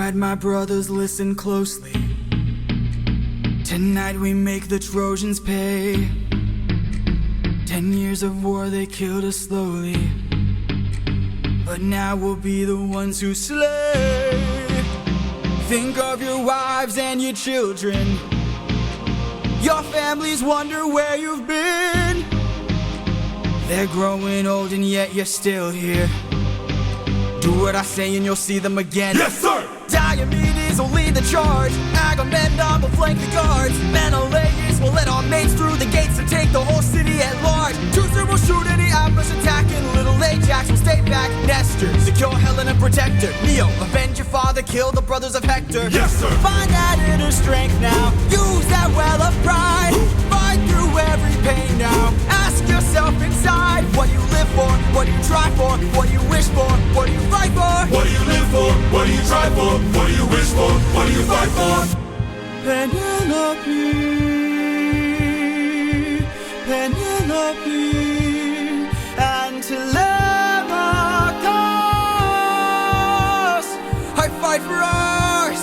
Alright, my brothers, listen closely. Tonight we make the Trojans pay. 10 years of war, they killed us slowly, but now we'll be the ones who slay. Think of your wives and your children. Your families wonder where you've been. They're growing old and yet you're still here. Do what I say and you'll see them again. Yes, sir! Diomedes will lead the charge. Agamemnon will flank the guards. Menelaus will let our mates through the gates to take the whole city at large. Teucer will shoot any outpost attacking. Little Ajax will stay back. Nestor, secure Helen and protect her. Neo, avenge your father, kill the brothers of Hector. Yes, sir! Find that inner strength now. Use that well of pride. Fight through every pain now. Ask yourself inside, what do you live for? What do you try for? What do you wish for? What do you fight for? What do you live for? What do you try for? What do you wish for? What do you fight for? Penelope, Penelope, and Telemachus. I fight for us.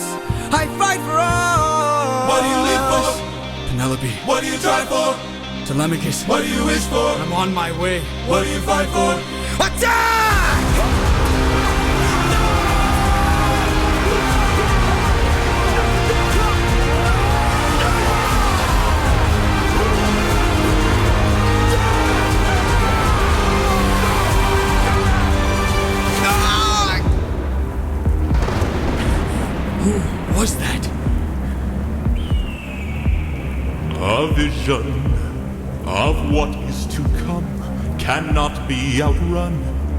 I fight for us. What do you live for? Penelope. What do you try for? Telemachus. What do you wish for? I'm on my way. What do you fight for? Attack! Who was that? A vision of what is to come cannot be outrun,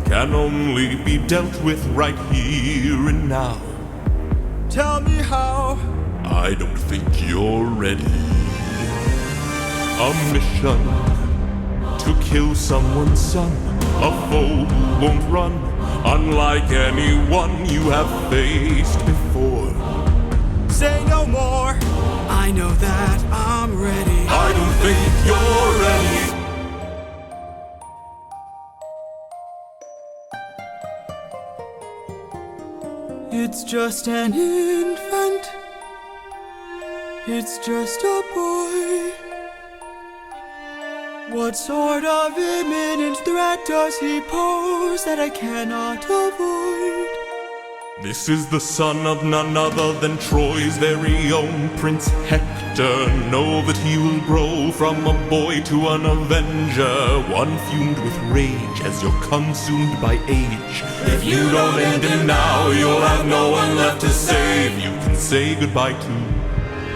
can only be dealt with right here and now. Tell me how. I don't think you're ready. A mission to kill someone's son, a foe who won't run, unlike anyone you have faced before. Say no more. I know that I'm ready. I don't think you're ready. It's just an infant. It's just a boy. What sort of imminent threat does he pose that I cannot avoid? This is the son of none other than Troy's very own Prince Hector. Know that he will grow from a boy to an avenger, one fumed with rage as you're consumed by age. If you don't end him now, you'll have no one left to save. You can say goodbye to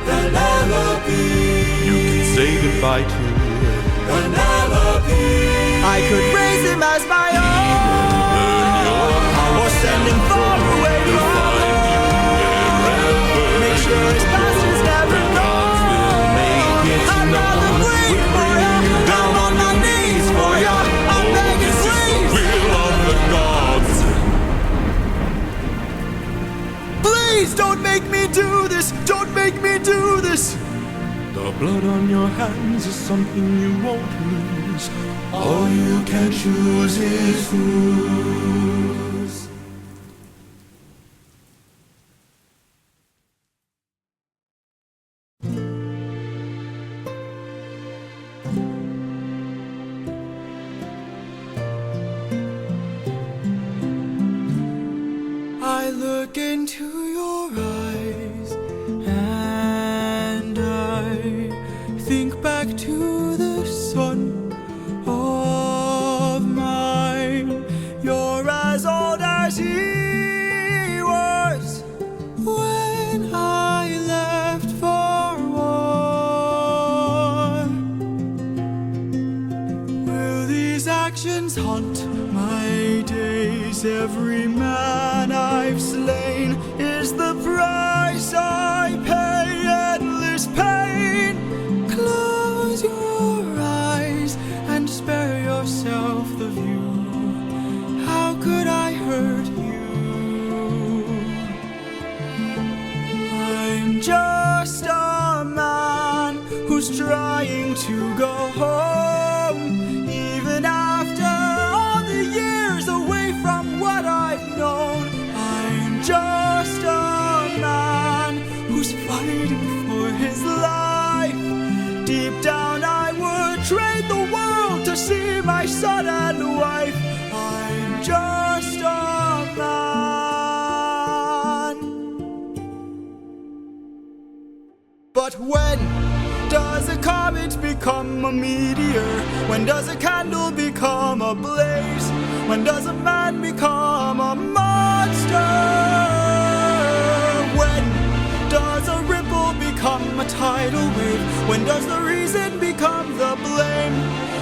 Penelope. You can say goodbye to Penelope. I could raise him as my own, or send him far away from home. Make sure his past is never known. I'm not waiting forever. Down on my knees for ya. I'm begging, please. will of the gods. Please don't make me do this. Don't make me do this. The blood on your hands is something you won't lose. All you can choose is whose. I look into your eyes and I think back to the son of mine. You're as old as he was when I left for war. Will these actions haunt my days? Every man I've slain is the price I pay. Endless pain. Close your eyes and spare yourself the view. How could I hurt you? I'm just a man who's trying to go home, even after all the years away from what I've known. I'm just a when does a comet become a meteor? When does a candle become a blaze? When does a man become a monster? When does a ripple become a tidal wave? When does the reason become the blame?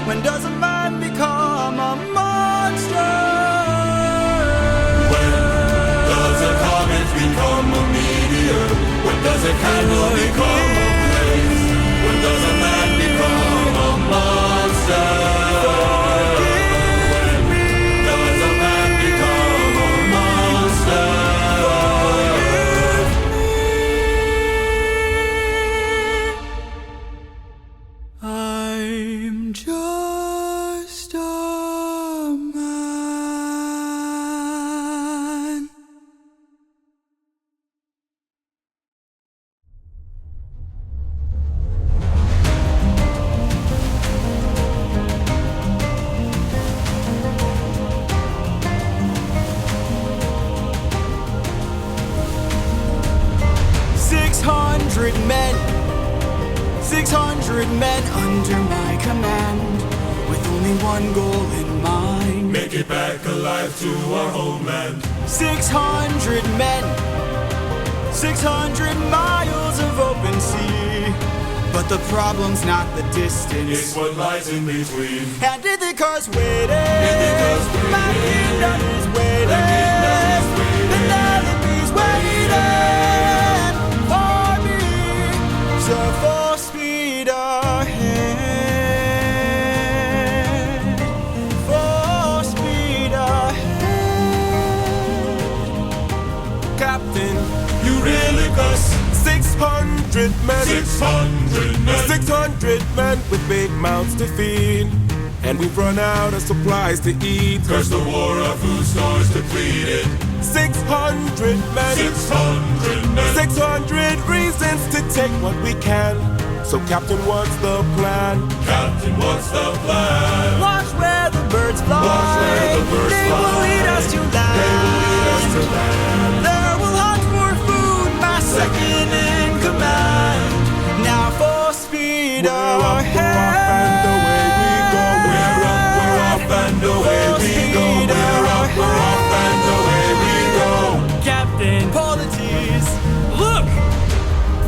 When does a man become a monster? When does a comet become a meteor? When does a candle become a blaze? When does a man become a monster? When does a man become a monster? I'm just a man. Men under my command, with only one goal in mind. Make it back alive to our homeland. 600 men, 600 miles of open sea. But the problem's not the distance, It's what lies in between. and Ithaca's waiting. My kingdom is waiting. Penelope's waiting for me. So full speed ahead. Full speed ahead. Captain, You really cuss. 600 men, 600 men. 600 men with big mouths to feed. And we've run out of supplies to eat. Curse the war, our food stores depleted. 600 men, 600 men. 600 reasons to take what we can. So Captain, what's the plan? Captain, what's the plan? Watch where the birds fly. Watch where the birds They fly. will lead us to land. They will lead us to land. There will hunt for food, my second in command. Now full speed We're up, ahead. and away we go. We're up, and away we go. We're up, and away we go. Captain, Polyphemus. look!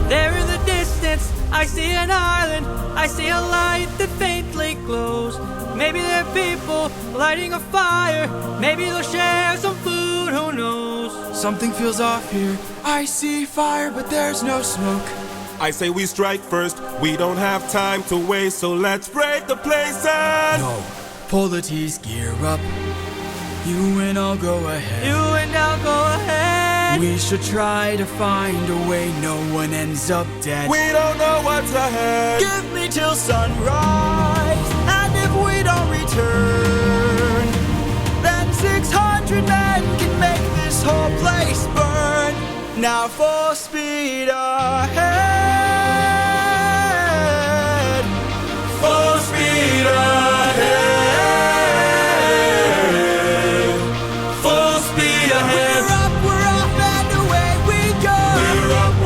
There in the distance, I see an island. I see a light that faintly glows. Maybe they're people lighting a fire. Maybe they'll share some food, who knows? Something feels off here. I see fire, but there's no smoke. I say we strike first. We don't have time to waste, so let's break the place and... No. Polyphemus, gear up. You and I'll go ahead. You and I'll go ahead. We should try to find a way no one ends up dead. We don't know what's ahead. Give me till sunrise, and if we don't return, then 600 men can make this whole place burn. Now full speed ahead. Full speed ahead. Full speed ahead. We're off and away we go. We're up,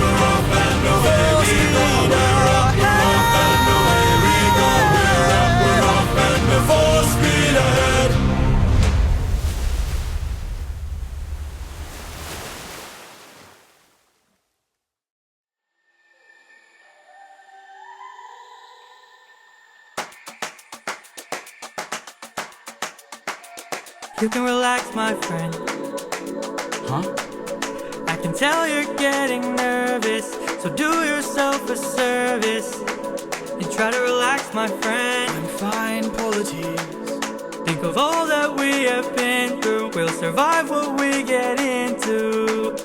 and away Full we go. speed We're up, and away we go. We're up, and full speed ahead. You can relax, my friend. Huh? I can tell you're getting nervous, so do yourself a service and try to relax, my friend. I'm fine, Polyphemus. Think of all that we have been through. We'll survive what we get into.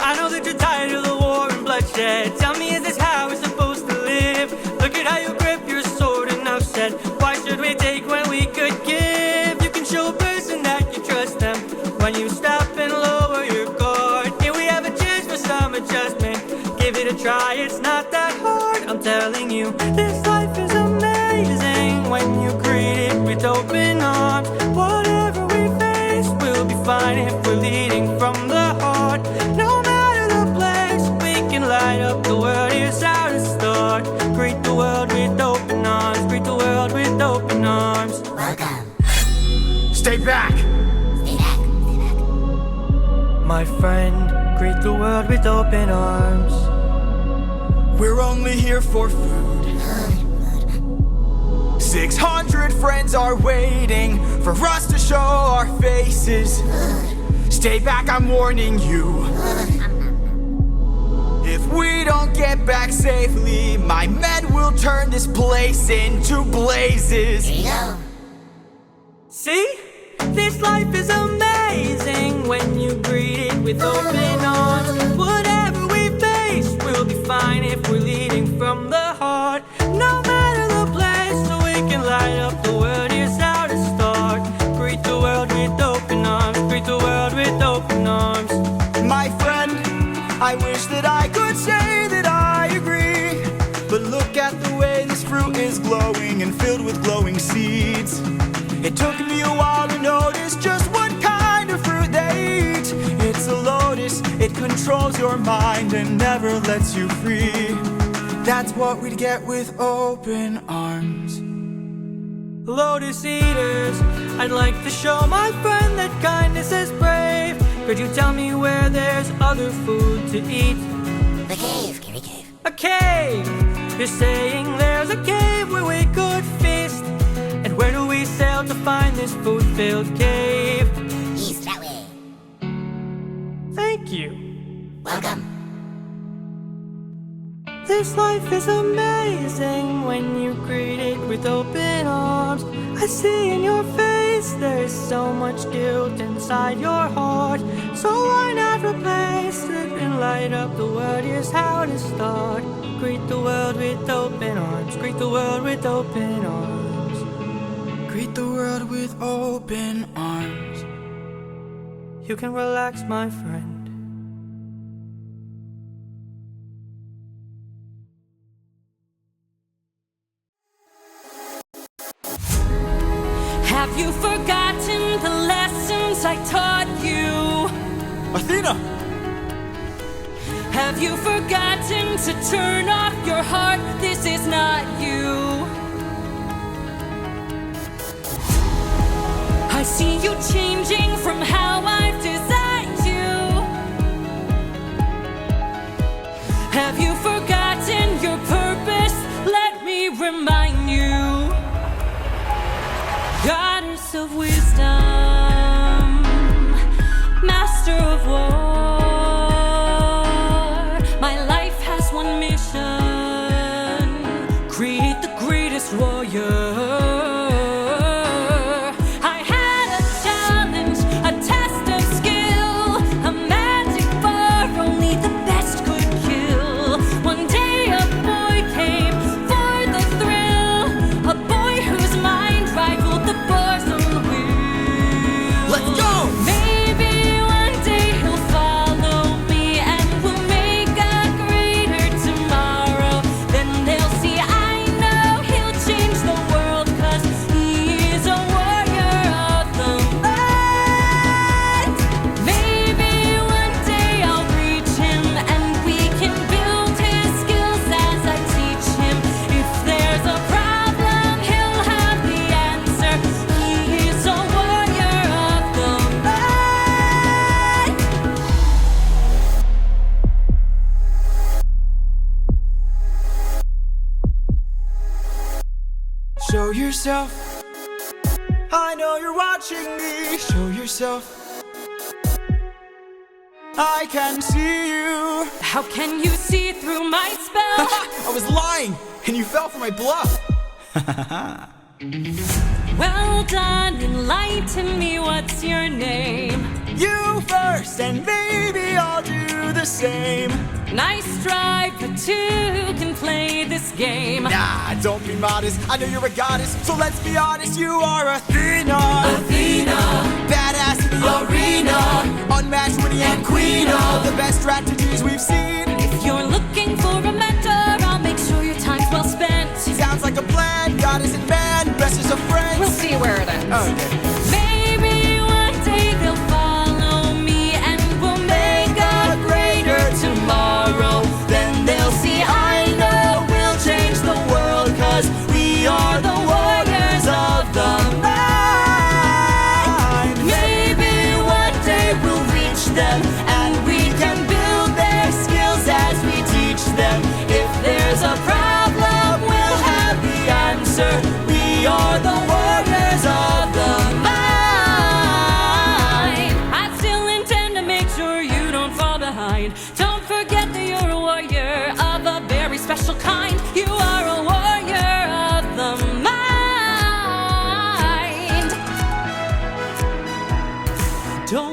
I know that you're tired of the war and bloodshed. Tell me, is this how we're supposed to live? Look at how you grip your sword, enough said. Why should we take when we could give? You can show a person that you trust them when you stop and lower your guard. Here we have a chance for some adjustment. Give it a try, it's not that hard. I'm telling you, this life is amazing when you greet it with open arms. Whatever we face, we'll be fine if we're leading from the heart. No matter the place, we can light up the world. Here's how to start. my friend, greet the world with open arms. We're only here for food. 600 friends are waiting for us to show our faces. Stay back, I'm warning you. If we don't get back safely, my men will turn this place into blazes. See? This life is amazing when you greet it with open arms. Whatever we face, we'll be fine if we're leading from the heart. No matter the place, so we can light up the world. Here's how to start. Greet the world with open arms. Greet the world with open arms. My friend, I wish that I could say that I agree, but look at the way this fruit is glowing and filled with glowing seeds. It took me a while to notice just what kind of fruit they eat. It's a lotus, it controls your mind and never lets you free. That's what we'd get with open arms. Lotus eaters, I'd like to show my friend that kindness is brave. Could you tell me where there's other food to eat? The cave, cave. A cave! You're saying there's a cave where we could feast. And where do we sail to find this food-filled cave? East, that way. Thank you. Welcome. This life is amazing when you greet it with open arms. I see in your face there's so much guilt inside your heart. So why not replace it and light up the world? Here's how to start. Greet the world with open arms. Greet the world with open arms. Greet the world with open arms. You can relax, my friend. Have you forgotten the lessons I taught you? Athena! Have you forgotten to turn off your heart? This is not you. I see you changing from how I've designed you. Have you forgotten your purpose? Let me remind you. Goddess of wisdom, master of war, my life has one mission: create the greatest warrior. I had a challenge, a test of skill, a magic bar only the best could kill. One day a boy came for the thrill, a boy whose mind rivaled the bars on the wheel. Let's go! Maybe one day he'll follow me and we'll make a greater tomorrow. Then they'll see I know he'll change the world, 'cause he's a warrior of the light. Maybe one day I'll reach him and we can build his skills as I teach him. If there's a problem, he'll have the answer. He's a warrior of the light. Show yourself. I know you're watching me. Show yourself. I can see you. How can you see through my spell? I was lying, and you fell for my bluff. Well done, enlighten me, what's your name? You first, and maybe I'll do the same. Nice try, but two can play this game. Nah, don't be modest. I know you're a goddess, so let's be honest. You are Athena. Athena, Badass in the arena. Unmatched, witty, and queen of the best strategies we've seen. if you're looking for a mentor, I'll make sure your time's well spent. Sounds like a plan. Goddess and man, best as a friend. We'll see where it ends. Okay. Maybe one day they'll follow me and we'll make a greater tomorrow. Then they'll see I know we'll change the world, 'cause we are the warriors of the light. Maybe one day we'll reach them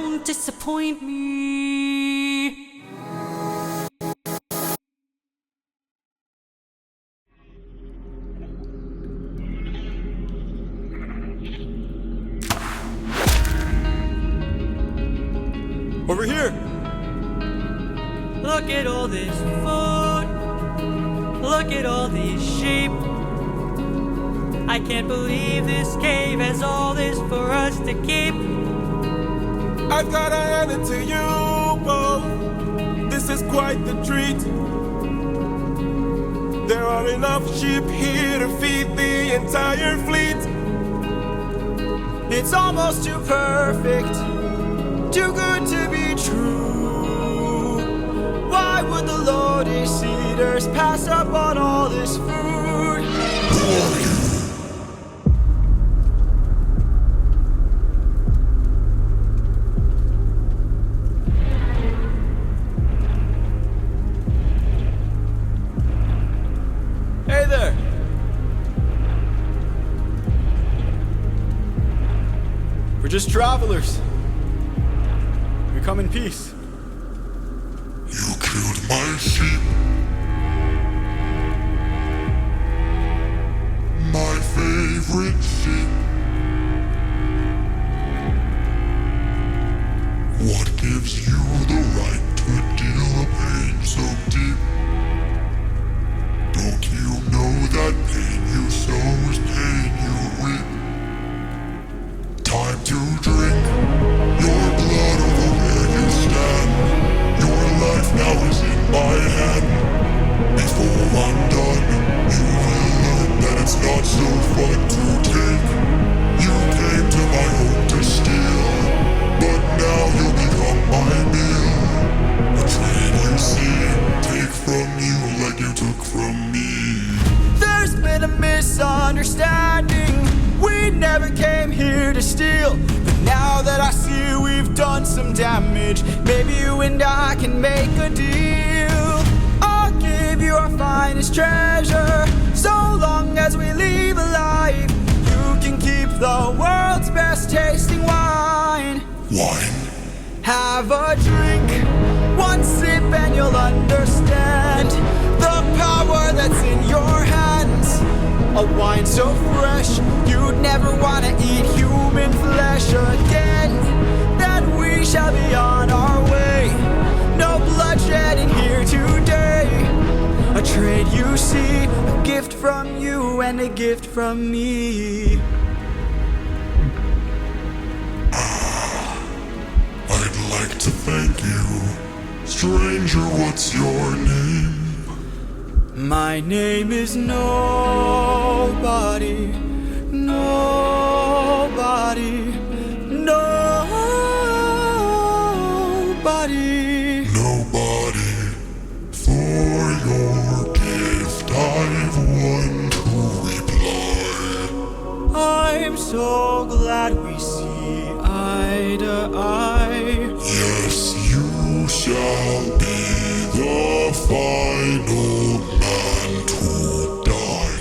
don't disappoint me. Over here! Look at all this food. Look at all these sheep. I can't believe this cave has all this for us to keep. I've gotta hand it to you both. This is quite the treat. There are enough sheep here to feed the entire fleet. It's almost too perfect, too good to be true. Why would the Lotus Eaters pass up on all this food? Hey there! We're just travelers. We come in peace. You killed my sheep. My favorite sheep. What gives you the right to deal a pain so deep? Don't you know that pain you sow is pain you reap? Time to drink your blood over where you stand. Your life now is in my hand. Before I'm done, you will learn that it's not so fun to take. You came to my home to steal, but now you'll become my meal. A trade you see, take from you like you took from me. There's been a misunderstanding. We never came here to steal. But now that I see we've done some damage, maybe you and I can make a deal. I'll give you our finest treasure, so long as we leave alive. You can keep the world's best tasting wine. Wine? Have a drink, one sip and you'll understand the power that's in your hands. A wine so fresh, you'd never want to eat human flesh again. Then we shall be on our way. No bloodshed in here today. A trade you see, a gift from you and a gift from me. I'd like to thank you. Stranger, what's your name? My name is Nobody. Nobody. Nobody. Nobody. For your gift, I've one to reply. I'm so glad we see eye to eye. Yes, you shall be the final man to die.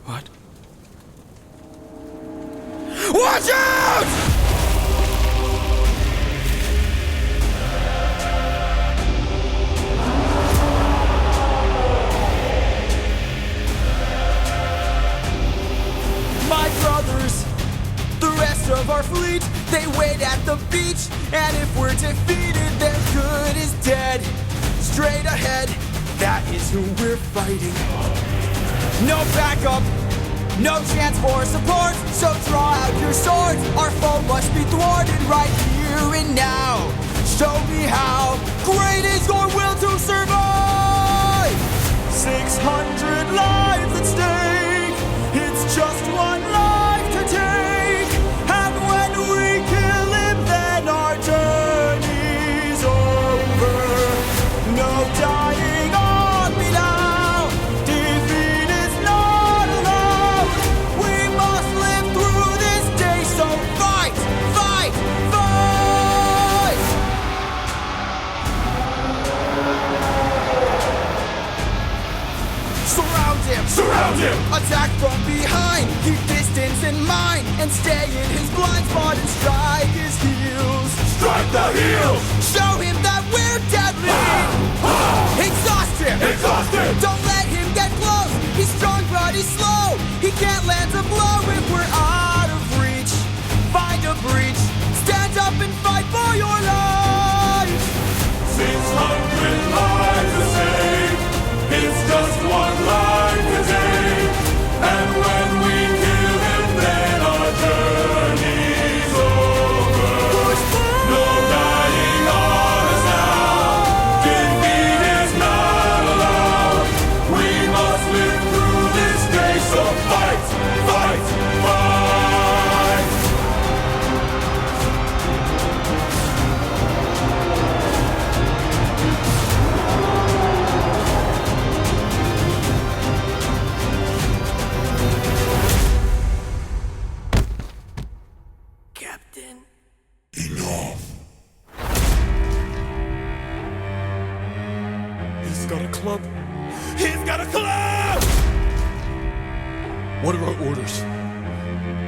What? Watch out! My brothers, the rest of our fleet, they wait at the beach, and if we're defeated, their good is dead. Straight ahead, that is who we're fighting. No backup, no chance for support, so draw out your swords. Our foe must be thwarted right here and now. Show me how great is your will to survive. 600 lives at stake, it's just one life to take. And when we kill him, then our journey's over. No dying on me now, defeat is not allowed. We must live through this day, so fight, fight, fight! Surround him! Surround him! Attack from behind, keep distance in mind, and stay in his blind spot and strike his heels. He's got a club. He's got a club! What are our orders?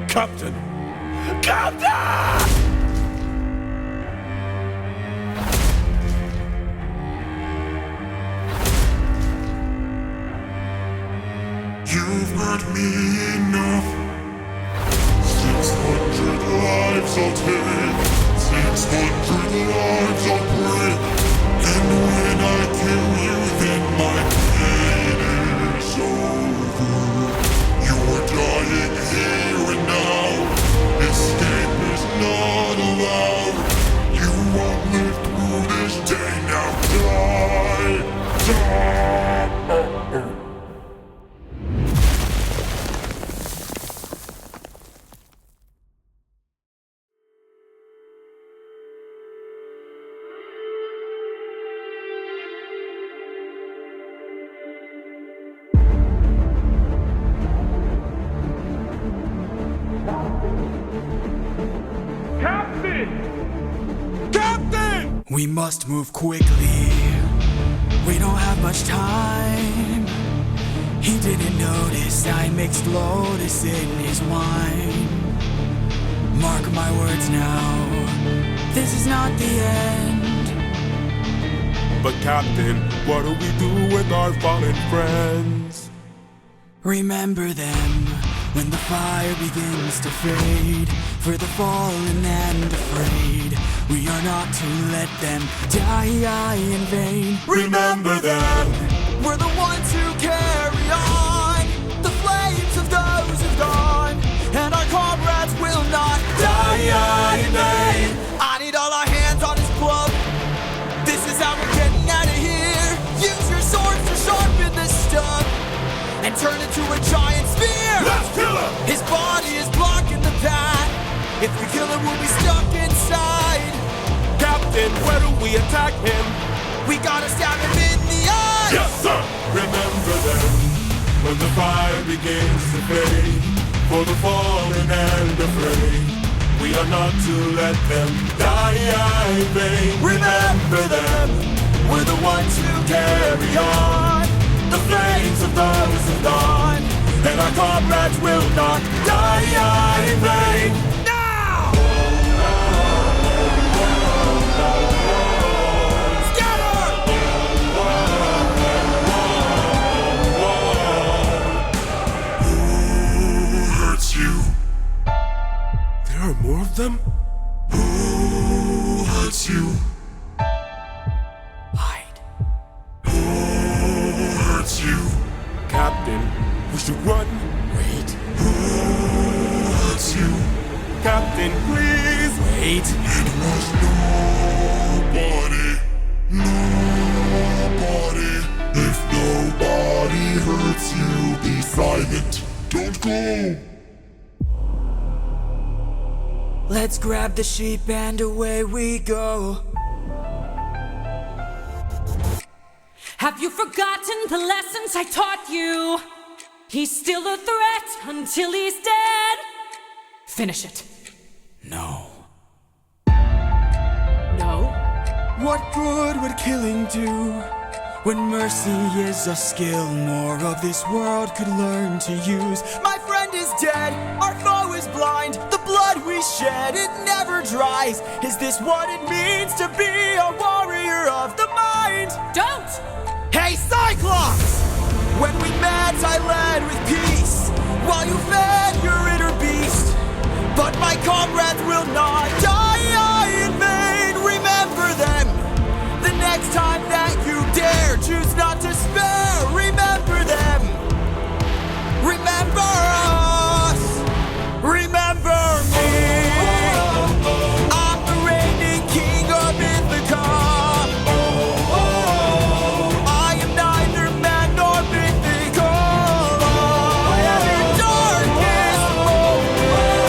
Captain! Captain! You've hurt me enough. 600 lives I'll take. 600 lives I'll break. And when I kill you, then my pain is over. You're dying here and now. Escape is not allowed. You won't live through this day. Now die! Die! We must move quickly. We don't have much time. He didn't notice I mixed lotus in his wine. Mark my words now, this is not the end. But Captain, what do we do with our fallen friends? Remember them when the fire begins to fade. For the fallen and afraid, we are not to let them die in vain. Remember them! We're the ones who carry on the flames of those who've gone, and our comrades will not die in vain. I need all our hands on his club. This is how we're getting out of here. Use your swords to sharpen this stub and turn it to a giant spear. Let's kill him! His body is blocking the path. If we kill him, we'll be stuck inside. Captain, where do we attack him? We gotta stab him in the eye. Yes, sir! Remember them when the fire begins to fade. For the fallen and afraid, we are not to let them die in vain. Remember them. We're the ones who carry on the flames of those who've gone, and our comrades will not die in vain. There are more of them? Who hurts you? Hide. Who hurts you? Captain, we should run. Wait. Who hurts you? Captain, please. Wait. It was nobody. Nobody. If nobody hurts you, be silent. Don't go. Let's grab the sheep and away we go. Have you forgotten the lessons I taught you? He's still a threat until he's dead. Finish it. No. No? What good would killing do? When mercy is a skill more of this world could learn to use. My friend is dead, our foe is blind. The blood we shed, it never dries. Is this what it means to be a warrior of the mind? Don't! Hey, Cyclops! When we met, I led with peace, while you fed your inner beast. But my comrades will not die in vain. Remember them. The next time that you dare, choose not to spare. Remember them. Remember us. Remember me. I'm the reigning king of Ithaca. I am neither man nor mythical. I am your darkest moment.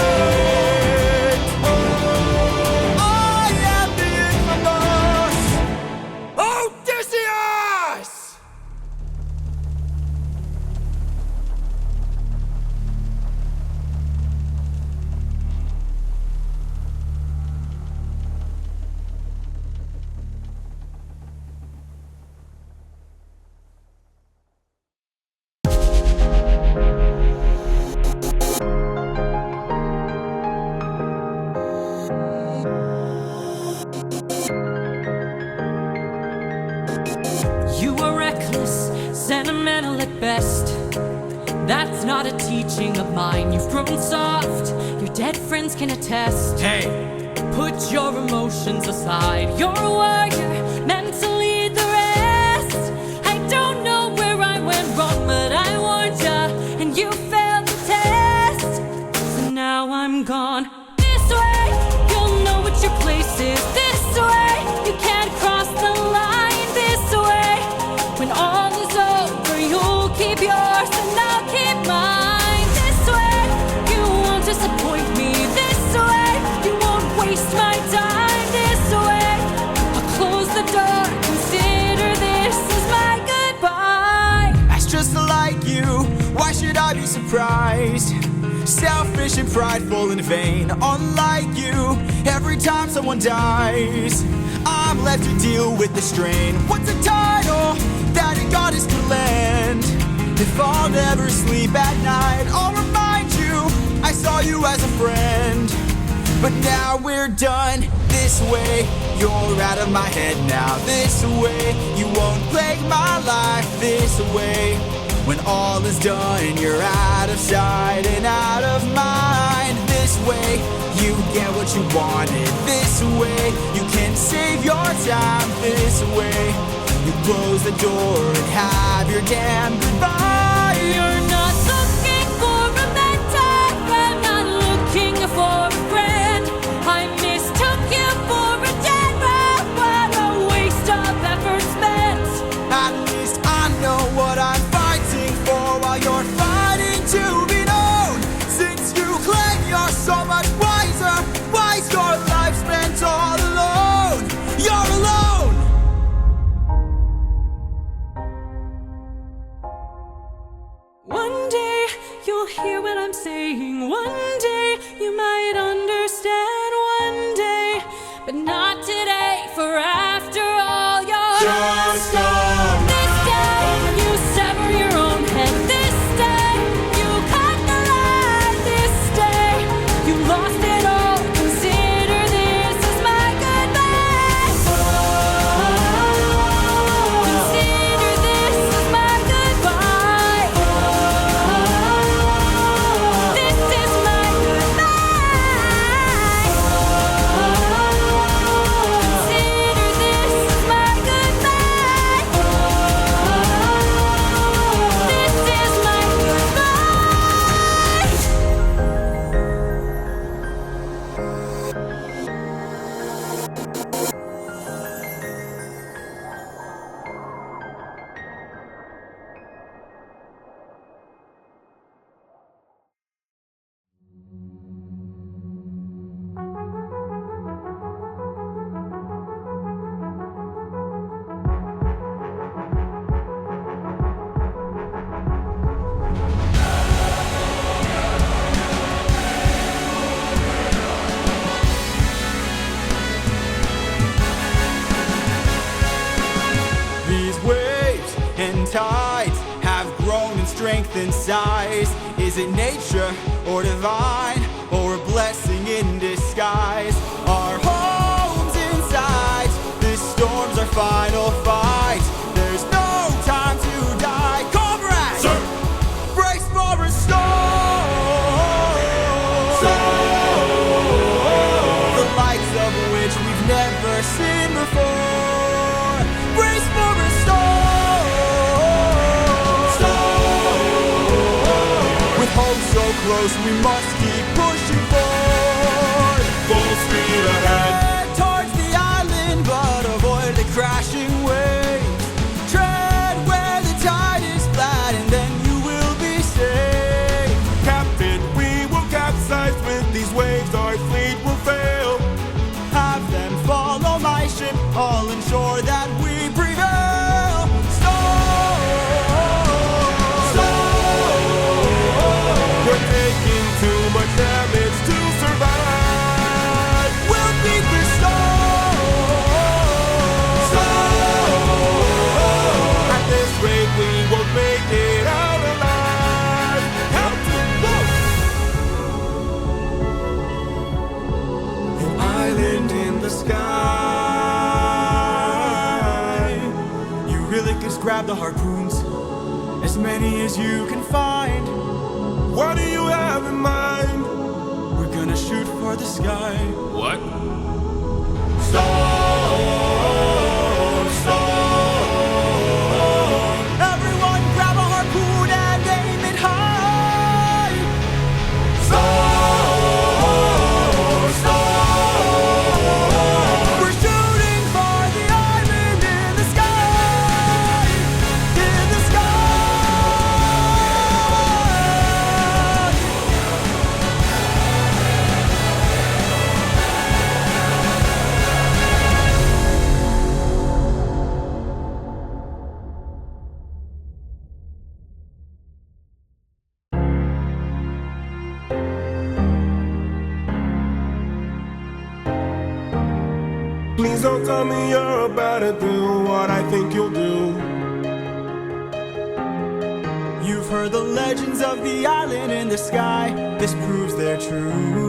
sentimental at best. That's not a teaching of mine. You've grown soft, your dead friends can attest. Hey, put your emotions aside. You're a warrior, meant to lead the rest. I don't know where I went wrong, but I warned ya, and you failed the test. So now I'm gone. This way, you'll know what your place is. This way, you can't cross the line. This way, when all is over, you'll keep yours and I'll keep mine. This way, you won't disappoint me. This way, you won't waste my time. This way, I'll close the door. Consider this as my goodbye. that's just like you. Why should I be surprised? Selfish and prideful and vain, unlike you. Every time someone dies, I'm left to deal with the strain. What's a title that a goddess could lend? If I'll never sleep at night, I'll remind you I saw you as a friend. But now we're done. This way, you're out of my head now. This way, you won't plague my life. This way, when all is done, you're out of sight and out of mind. This way, you get what you wanted. This way, you can save your time. This way, you close the door and have your damn goodbye. You're not looking for a mentor, I'm not looking for a friend. I mistook you for a general. What a waste of effort spent. At least I know what I'm fighting for, while you're fighting to be known. Since you claim you're so much wiser, why's your life spent all alone? You're alone. One day you'll hear what I'm saying. One day you might understand. One day, but not today. For after all, you're Just come. This day you sever your own head. This day you cut the line. This day you lost it all. Consider this as my goodbye. Consider this as my goodbye. This is my goodbye. Consider this as my goodbye. This is my goodbye. These waves and tides have grown in strength and size. Is it nature or divine, or a blessing in disguise? Our homes inside, this storm's our final fight. There's no time to die. Comrades, Sir. brace for a storm. The likes of which we've never seen before. Brace for a storm. With hope so close, we must keep pushing forward. Full speed ahead. Head towards the island, but avoid the crashing waves. Tread where the tide is flat, and then you will be safe. Captain, we will capsize with these waves. Our fleet will fail. Have them follow my ship, I'll ensure that we prevail. We're taking too much damage to survive. We'll beat the storm. At this rate, we won't make it out alive. Captain, go! An island in the sky. You really just grab the harpoons. many as you can find. What do you have in mind? We're gonna shoot for the sky. What? Storm, storm. Everyone grab a harpoon and aim it high. Storm, storm. We're shooting for the island in the sky. In the sky. Please don't tell me you're about to do what I think you'll do. You've heard the legends of the island in the sky. This proves they're true.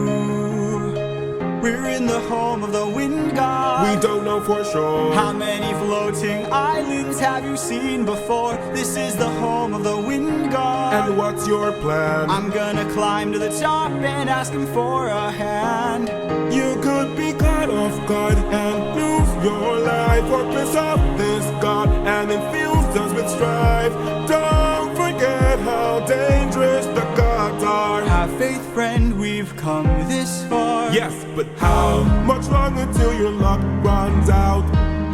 We're in the home of the wind god. We don't know for sure. How many floating islands have you seen before? This is the home of the wind god. And what's your plan? I'm gonna climb to the top and ask him for a hand. You could be caught off guard and lose your life, or piss off this god and infuse us with strife. Don't forget how dangerous the gods are. Have faith, friend, we've come this far. Yes, but how much longer till your luck runs out?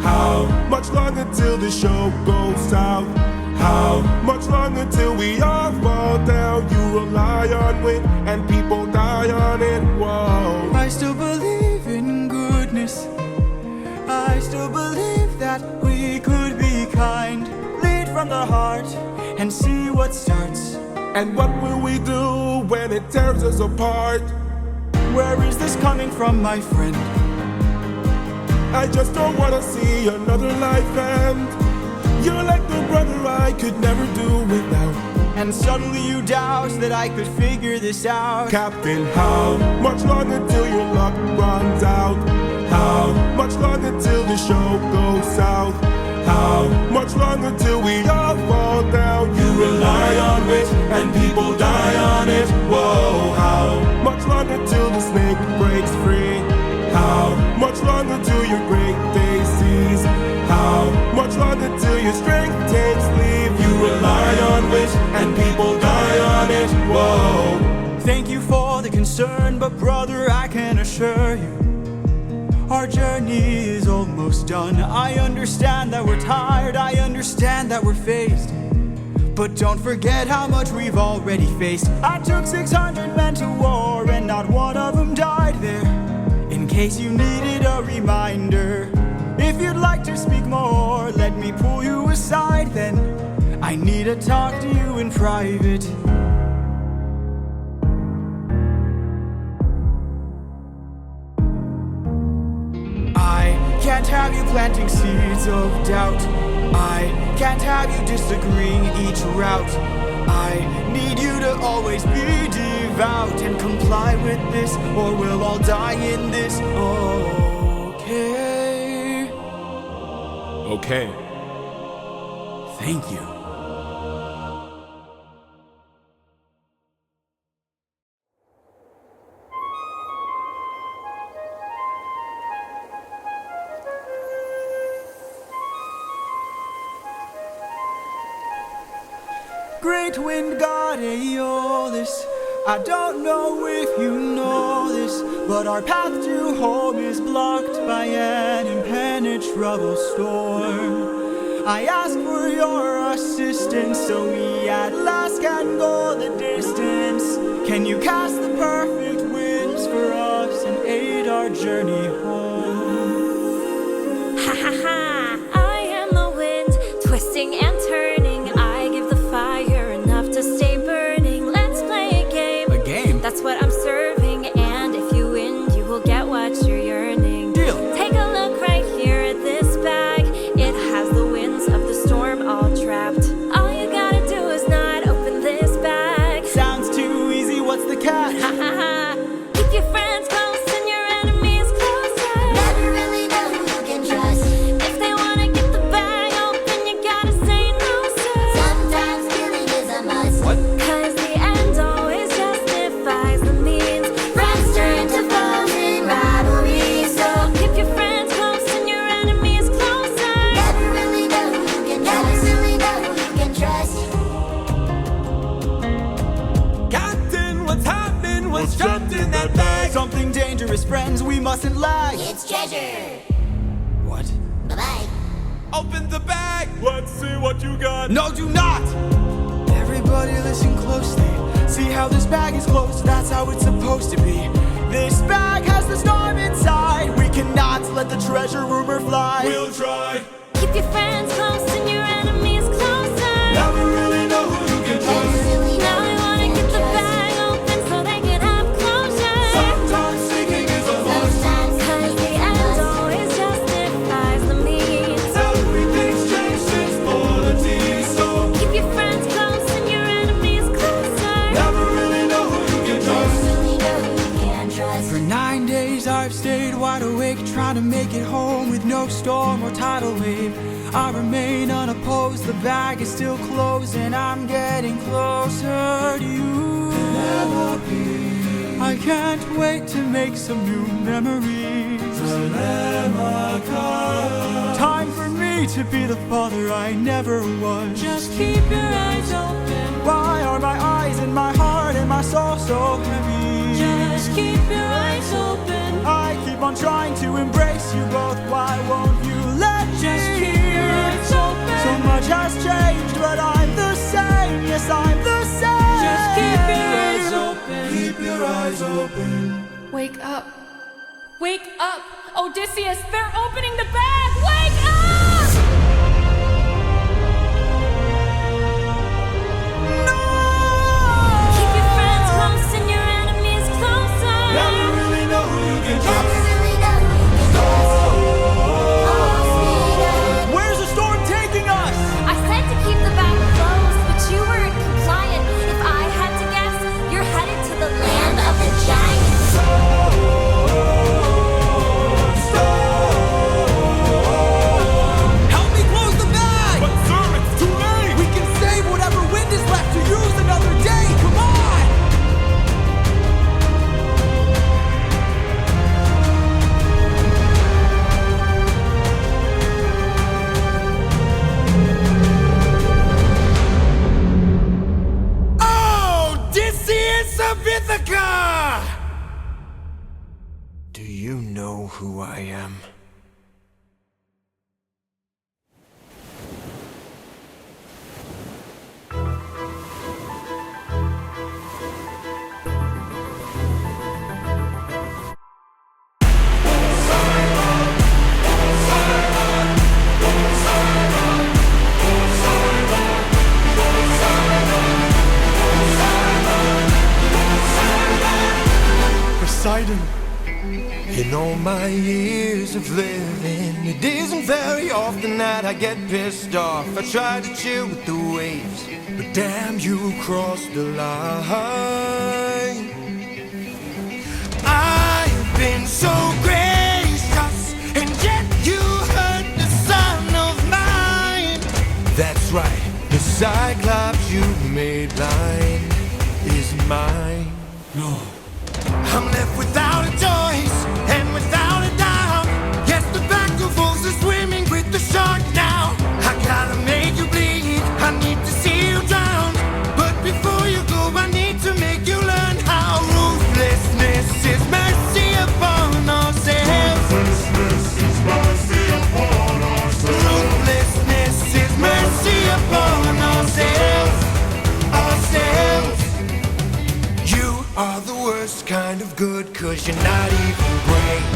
How much longer till the show goes south? How much longer till we all fall down? You rely on wind and people die on it. Whoa. I still believe in goodness. I still believe that we could be kind. Lead from the heart and see what starts. And what will we do when it tears us apart? Where is this coming from, my friend? I just don't wanna see another life end. You're like the brother I could never do without. And suddenly you doubt that I could figure this out. Captain, how much longer till your luck runs out? How much longer till the show goes south? How much longer till we all fall down? You rely on it and people die on it. Whoa, how much longer till the snake breaks free? How much longer till your great day sees? How much longer till your strength takes leave? You rely on it and people die on it. Whoa. Thank you for the concern, but brother, I can assure you, our journey is almost done. I understand that we're tired, I understand that we're phased, but don't forget how much we've already faced. I took 600 men to war and not one of them died there. In case you needed a reminder, if you'd like to speak more, let me pull you aside then. I need to talk to you in private. I can't have you planting seeds of doubt. I can't have you disagreeing each route. I need you to always be devout and comply with this, or we'll all die in this. Okay. Okay. Thank you. Great wind god Aeolus, I don't know if you know this, but our path to home is blocked by an impenetrable storm. I ask for your assistance so we at last can go the distance. Can you cast the perfect winds for us and aid our journey home? Ha ha ha! I am the wind, twisting and turning. I give the fire enough to stay burning. Let's play a game. A game? That's what I'm serving, and if you win, you will get what you're yearning. Deal. Take a look right here at this bag. It has the winds of the storm all trapped. All you gotta do is not open this bag. Sounds too easy, what's the catch? Ha ha ha! Keep your friends close and your enemies closer. Open the bag! Let's see what you got. No, do not! Everybody listen closely. See how this bag is closed? That's how it's supposed to be. This bag has the storm inside. We cannot let the treasure rumor fly. We'll try. Keep your friends close and your enemies closer. Never really know who you can trust. Now I wanna get the bag open so they can have closure. Sometimes seeking is a must. Cause the end always justifies the means. Everything's changed since Polyphemus. So Keep your friends close and your enemies closer. never really know who you can trust. For 9 days I've stayed wide awake, trying to make it home with no storm or tidal wave. I remain unopposed, the bag is still closed, and I'm getting closer to you. I can't wait to make some new memories. Time for me to be the father I never was. Just keep your eyes open. Why are my eyes and my heart and my soul so heavy? Just keep your eyes open. I keep on trying to embrace you both. Why won't you let me? Just keep your eyes open. So much has changed, but I'm the same. Yes, I'm the same. Just keep your eyes open. Keep your eyes open. Wake up. Wake up. Odysseus, they're opening the bag. Wake up! Keep your friends close and your enemies closer. Never really know who you can trust. Where's the storm taking us? I said to keep the bag closed, but you weren't compliant. If I had to guess, you're headed to the land of the giants. Help me close the bag! But sir, it's too late. We can save whatever wind is left to use another day. Come on! Odysseus of Ithaca! Do you know who I am? Poseidon. In all my years of living, it isn't very often that I get pissed off. I try to chill with the waves, but damn, you crossed the line. I've been so gracious, and yet you hurt the son of mine. That's right, the Cyclops you made blind is mine. No. I'm left without a choice and without a doubt. Yes, the back of wolves are swimming with the shark now. I gotta make you bleed, I need to see you drown. But before you go, I need to make you learn how ruthlessness is mercy upon ourselves. Ruthlessness is mercy upon ourselves. Ruthlessness is mercy upon ourselves. Ourselves. You are the worst kind of good, 'cause you're not even great.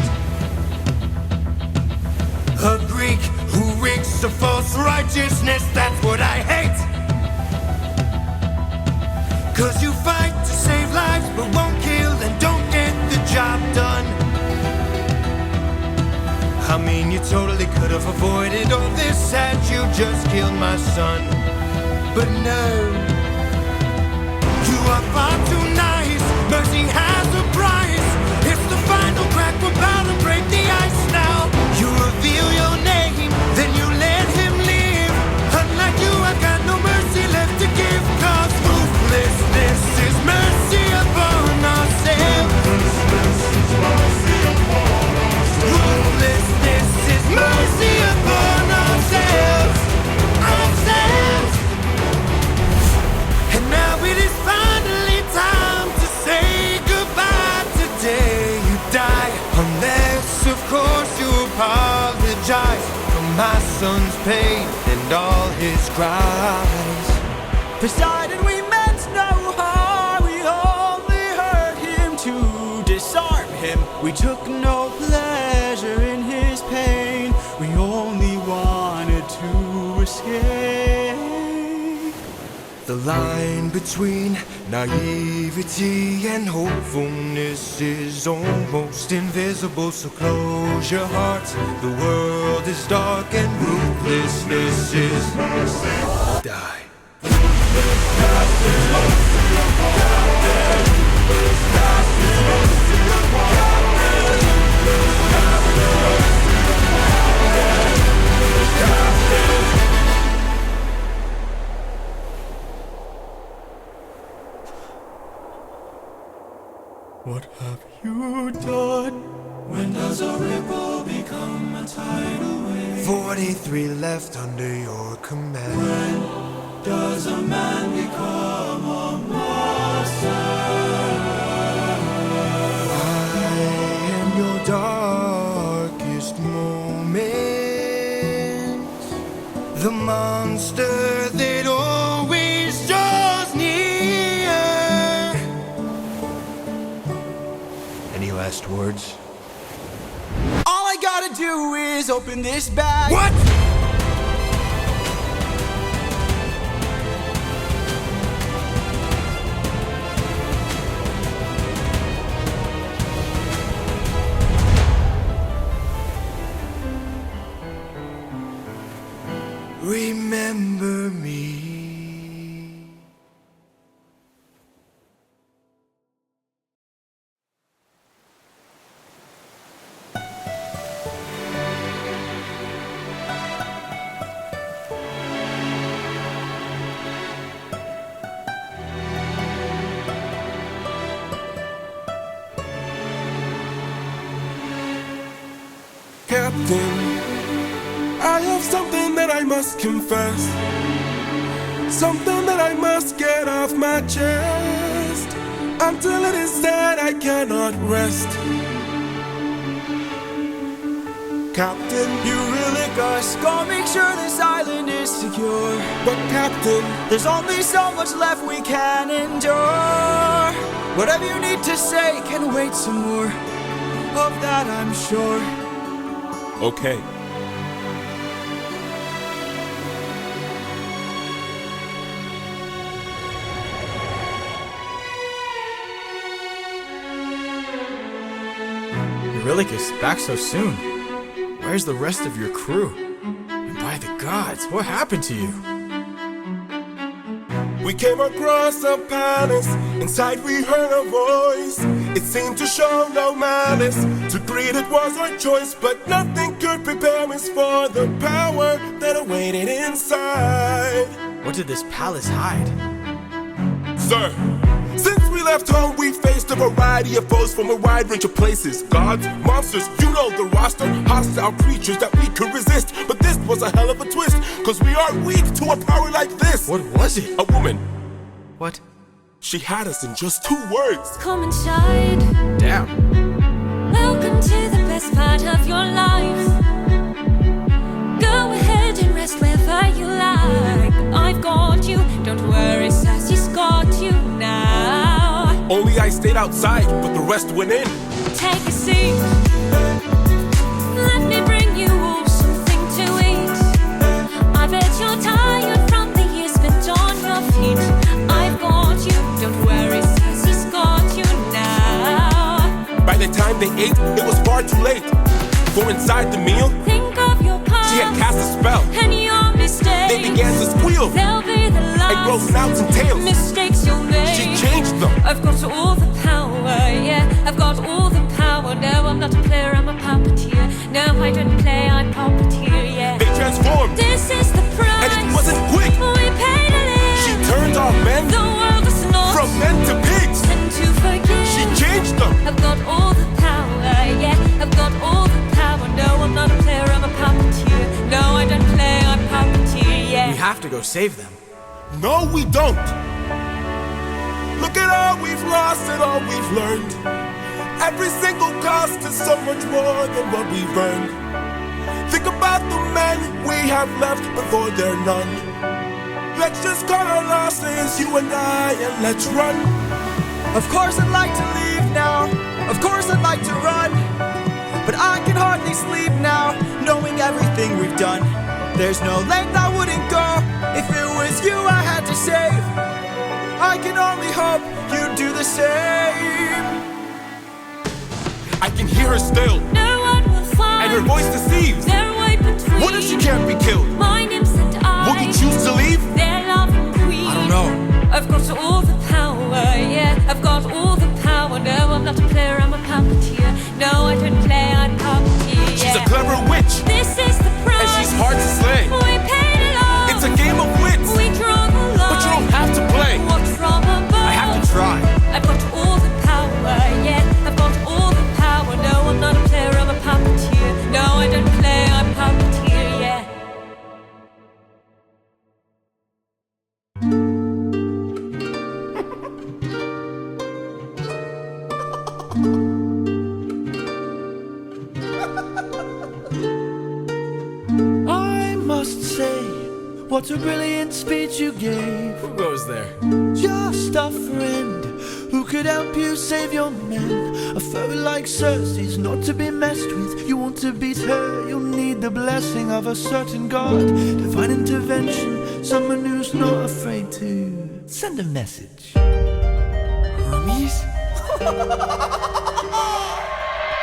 A Greek who reeks of false righteousness, that's what I hate. 'Cause you fight to save lives but won't kill and don't get the job done. I mean, you totally could have avoided all this had you just killed my son. But no, you are far too nice. Mercy has a price. It's the final crack. We're bound to break the ice now. You reveal your name, then you let him live. Unlike you, I've got no mercy left to give. 'Cause ruthlessness is mercy upon ourselves. Ruthlessness is mercy upon ourselves. Ruthlessness is mercy upon ourselves. Ourselves. And now it is finally time to say goodbye. my son's pain and all his cries. Poseidon, we meant no harm. We only hurt him to disarm him. We took no pleasure in his pain. We only wanted to escape. The line between naivety and hopefulness is almost invisible, so close your heart. The world is dark and ruthlessness is die. What have you done? When does a ripple become a tidal wave? 43 left under your command. When does a man become a monster? I am your darkest moment, the monster that always draws near. Any last words? All I gotta do is open this bag. What? Remember me. Captain, I have something that I must confess, something that I must get off my chest. Until it is said, I cannot rest. Captain, You really gotta make sure this island is secure. but Captain, There's only so much left we can endure. Whatever you need to say can wait some more. Of that I'm sure. okay. Eurylochus, back so soon. Where's the rest of your crew? And by the gods, what happened to you? We came across a palace. Inside we heard a voice. It seemed to show no malice. To greet it was our choice, but nothing could prepare us for the power that awaited inside. What did this palace hide? Sir, since we left home, we faced a variety of foes from a wide range of places. Gods, monsters, you know the roster. Hostile creatures that we could resist. But this was a hell of a twist, cause we are weak to a power like this. What was it? A woman. What? She had us in just 2 words. Come inside. Damn. Welcome to the best part of your life. Go ahead and rest wherever you like. I've got you. Don't worry, Sassy's got you now. Only I stayed outside, but the rest went in. Take a seat. Let me bring you all something to eat. I bet you're tired from the years spent on your feet. I've got you. Don't worry, Sassy's got you now. By the time they ate, it was far too late. For inside the meal, Think of your past. she had cast a spell. And your mistakes. They began to squeal They'll be the last. and grow snouts and tails. Mistakes you'll make. She changed them. I've got all the power, yeah. I've got all the power. No, I'm not a player, I'm a puppeteer. No, I don't play, I puppeteer, yeah. They transformed, This is the price. and it wasn't quick. We paid a live. She turned our men The world is not from men to pigs. and to forgive. She changed them. I've got all the power, yeah. I've got all the power. No, I'm not a player, I'm a puppeteer. No, I don't play, I puppeteer, yeah. We have to go save them. No, we don't. Look at all we've lost and all we've learned. Every single cost is so much more than what we've earned. Think about the men we have left before they're none. Let's just cut our losses, you and I, and let's run. Of course I'd like to leave now, of course I'd like to run, but I can hardly sleep now, knowing everything we've done. There's no length I wouldn't go if it was you I had to save. I can only hope you'd do the same. I can hear her still, No one will find. and her voice deceives. Their way between. What if she can't be killed? My nymphs and I. Will you choose to leave? Their loving queen. I don't know. I've got all the power, yeah. I've got all the power. No, I'm not a player, I'm a puppeteer. No, I don't play, I'm puppeteer. She's a clever witch, This is the price. and she's hard to slay. We paid it all. It's a game of wits, We draw the line. but you don't have to play. Watch from above. I have to try. I've got all the power, yeah. I've got all the power. No, I'm not a player, I'm a puppeteer. No, I don't play, I'm puppeteer, yeah. I must say, what a brilliant speech you gave. Who goes there? Just a friend who could help you save your men. A foe like Circe is not to be messed with. You want to beat her, you'll need the blessing of a certain god. Divine intervention, someone who's not afraid to send a message. Hermes?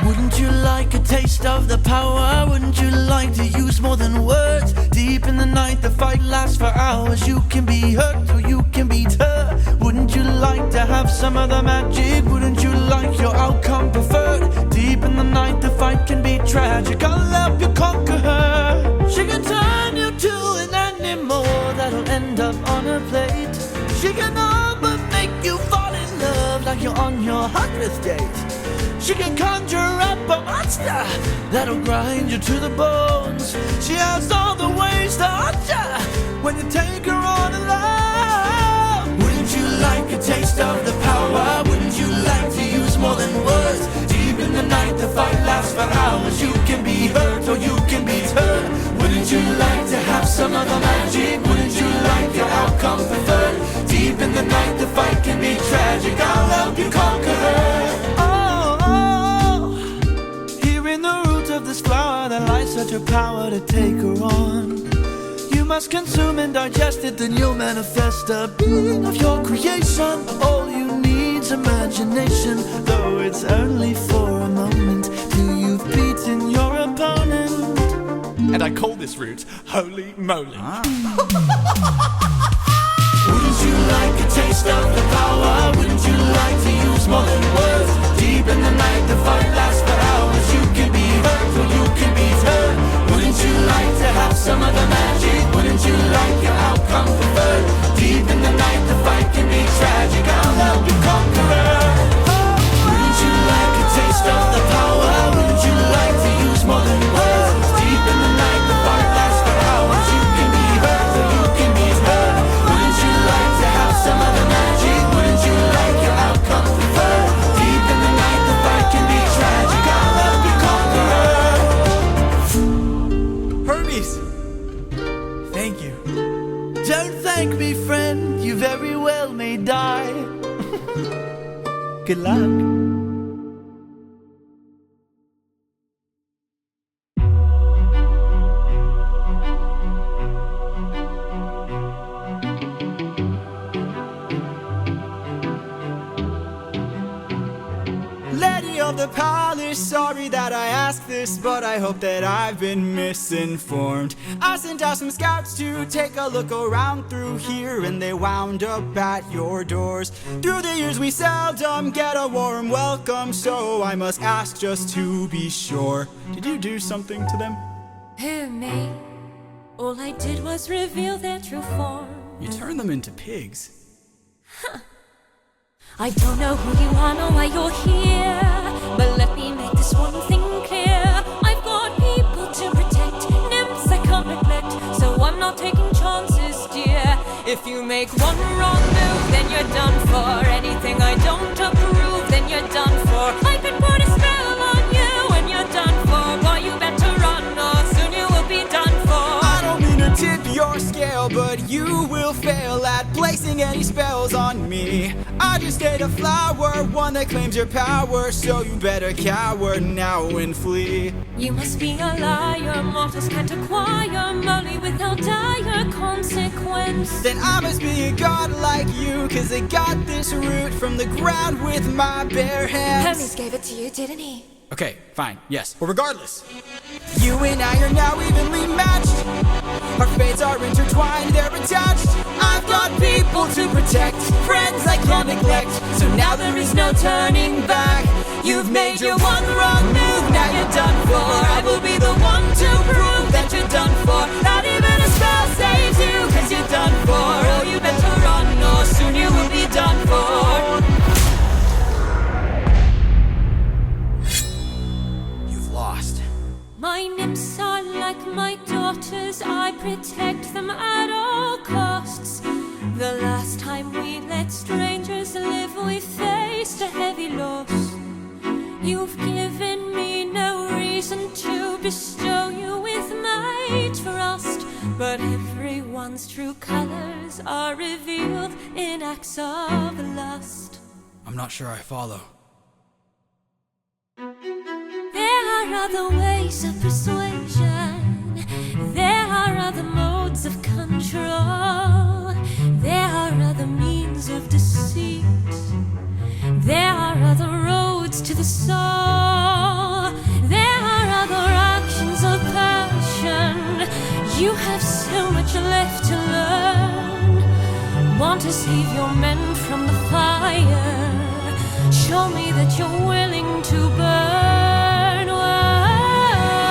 Wouldn't you like a taste of the power? Wouldn't you like to use more than words? Deep in the night, the fight lasts for hours. You can be hurt or you can beat her. Wouldn't you like to have some of the magic? Wouldn't you like your outcome preferred? Deep in the night, the fight can be tragic. I'll help you conquer her. She can turn you to an animal that'll end up on a plate. She can all but make you fall in love like you're on your 100th date. She can conjure up a monster that'll grind you to the bones. She has all the ways to haunt you when you take her on alone. Wouldn't you like a taste of the power? Wouldn't you like to use more than words? Deep in the night, the fight lasts for hours. You can be hurt or you can be hurt. Wouldn't you like to have some of the magic? Wouldn't you like your outcome preferred? Deep in the night, the fight can be tragic. I'll help you conquer her. This flower that lies such a power to take her on. You must consume and digest it, then you'll manifest a being of your creation. All you need's imagination, though it's only for a moment till you've beaten your opponent. and I call this route Holy Moly. Wouldn't you like a taste of the power? Wouldn't you like to use more than words? Deep in the night, the fight lasts for hours. You can be hurt or you can be hurt. Wouldn't you like to have some of the magic? Wouldn't you like your outcome preferred? Deep in the night, the fight can be tragic. I'll help you conquer her. Wouldn't you like a taste of the power? Wouldn't you like to use more than words? Deep in the night, the fight lasts for hours. You can be hurt or you can be hurt. Wouldn't you like to have some of the magic? Wouldn't you like your outcome preferred? Deep in the night, the fight can be tragic. I'll help you conquer her. Hermes! Thank you. Don't thank me, friend. You very well may die. Good luck. Lady of the palace, sorry that I asked this, but I hope that I've been misinformed. I sent out some scouts to take a look around through here, and they wound up at your doors. Through the years we seldom get a warm welcome, so I must ask just to be sure. Did you do something to them? Who, me? All I did was reveal their true form. You turned them into pigs. I don't know who you are nor why you're here, but let me make this one thing clear. I've got people to protect, nymphs I can't neglect, so I'm not taking chances, dear. If you make one wrong move, then you're done for. Anything I don't approve, then you're done for. I could put a spell on you and you're done for. Boy, you better run or soon you will be done for. I your scale, but you will fail at placing any spells on me. I just ate a flower, one that claims your power, so you better cower now and flee. You must be a liar, mortals can't acquire money without dire consequence. Then I must be a god like you, cause I got this root from the ground with my bare hands. Hermes gave it to you, didn't he? Okay, fine, yes. Well, regardless, you and I are now evenly matched. Our fates are intertwined, they're attached. I've got people to protect, friends I can't neglect. So now there is no turning back. You've made your one wrong move, now you're done for. I will be the one to prove that you're done for. Not even a spell saves you, cause you're done for. Oh, you better run, or soon you will be done for. Lost. My nymphs are like my daughters, I protect them at all costs. The last time we let strangers live, we faced a heavy loss. You've given me no reason to bestow you with my trust, but everyone's true colors are revealed in acts of lust. I'm not sure I follow. There are other ways of persuasion. There are other modes of control. There are other means of deceit. There are other roads to the soul. There are other actions of passion. You have so much left to learn. Want to save your men from the fire? Show me that you're willing to burn.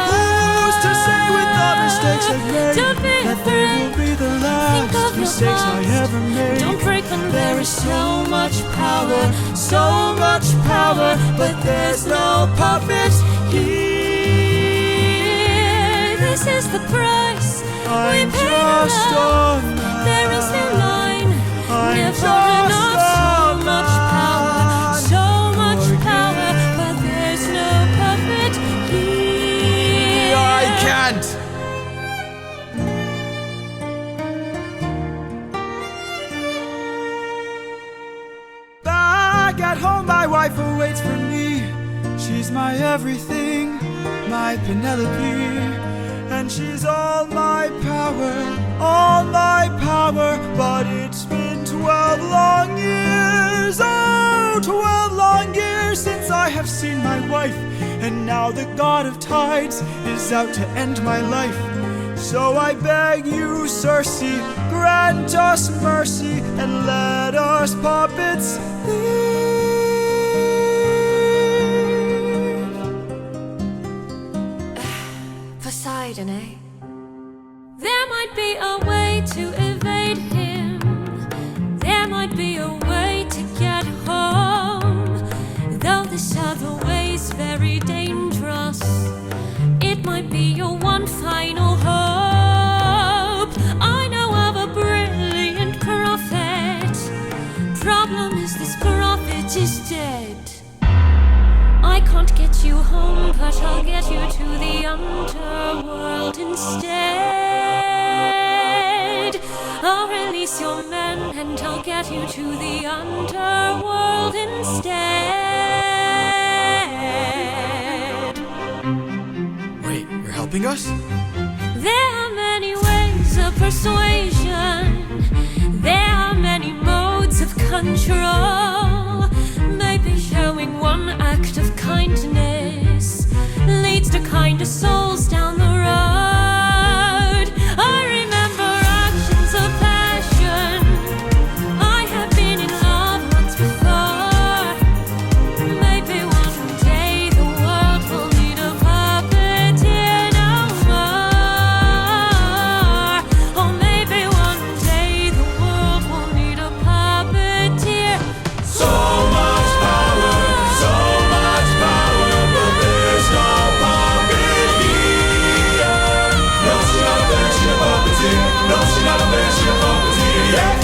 Who's to say with all mistakes I've made Don't be that they will be the Think last of your mistakes I past. ever made? Don't break them. There is so much power, but there's no puppet here. This is the price we I'm pay just love. a man. There is no line, I'm never just enough. So much power, but there's no puppet here. I can't! Back at home, my wife awaits for me. She's my everything, my Penelope. And she's all my power, but it's been 12 long years, oh, 12 long years since I have seen my wife, and now the god of tides is out to end my life. So I beg you, Circe, grant us mercy, and let us puppets leave. Poseidon, eh? There might be a way to evade him. There might be a way to get home. Though this other way's very dangerous, it might be your one final hope. I know of a brilliant prophet. Problem is this prophet is dead. I can't get you home, but I'll get you to the underworld instead. I'll release your men and I'll get you to the underworld instead. Wait, you're helping us? There are many ways of persuasion. There are many modes of control. Maybe showing one act of kindness leads to kinder souls down the road. I remember actions of passion. I have been in love once before. Maybe one day the world will need a puppeteer no more. Or maybe one day the world will need a puppeteer. So much power, but there's no puppet here. No, she's not a bitch, she's a puppeteer. No, she's not a bitch, she's a puppeteer, yeah.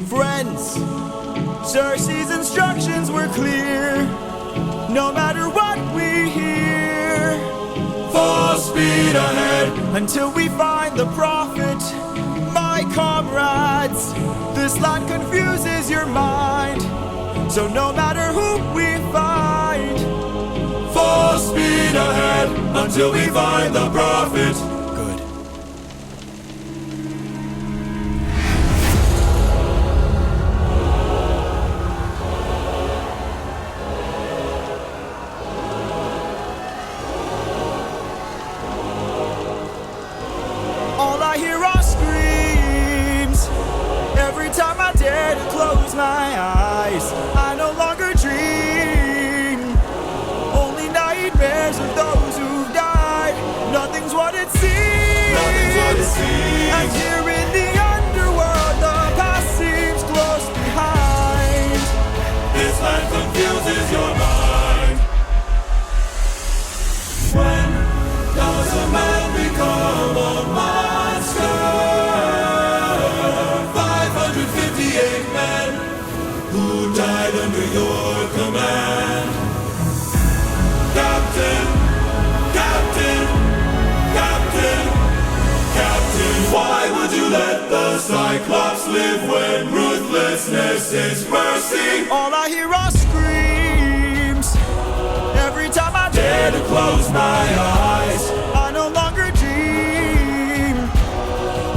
Friends, Circe's instructions were clear. No matter what ahead until we find the prophet. My comrades, this land confuses your mind, so no matter who we find, Full speed ahead until we find the prophet. good. All I hear are screams every time I dare to close my eyes. I no longer dream, only nightmares of those who've died. Nothing's what it seems. Nothing's what it seems. And here in the underworld, the past seems close behind. This land confuses your mind. When does a man become a monster? 558 men who died under your command. Captain, Captain, Captain, Captain, why would you let the Cyclops live when ruthlessness is mercy? All I hear are screams every time I dare to close my eyes. I no longer dream,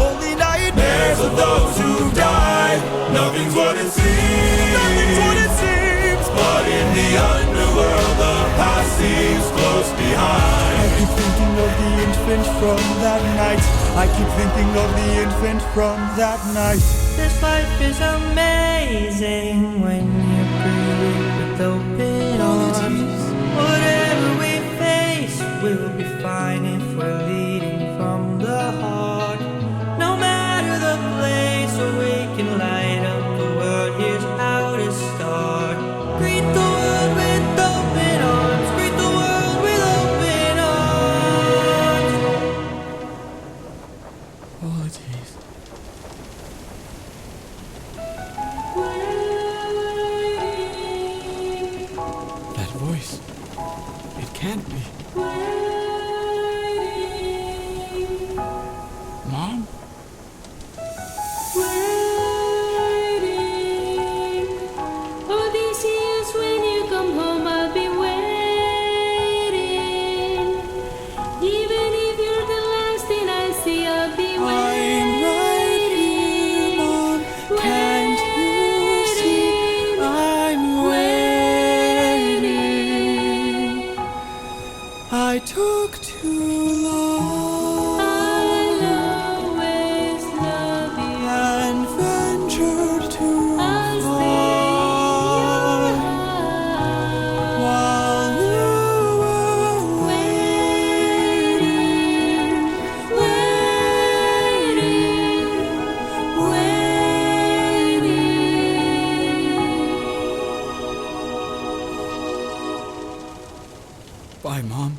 only nightmares of those who died. Nothing's what it seems. Nothing's what it seems. But in the underworld, the past seems close I behind. keep thinking of the infant from that night. I keep thinking of the infant from that night. This life is amazing when you greet it with open arms. Whatever we face, we'll be fine if we're leading from the heart. No matter the place where we can light up the world, here's how to start. Greet the world with open arms. Greet the world with open arms. Apologies. That voice. It can't be. Mom? Odysseus, when you come home, I'll be waiting. Even if you're the last thing I see, I'll be I'm waiting. right here, Mom. Can't you see? I'm waiting. I took too long I'll always love you. and ventured too I'll far stay while you were waiting, waiting. Bye, Mom.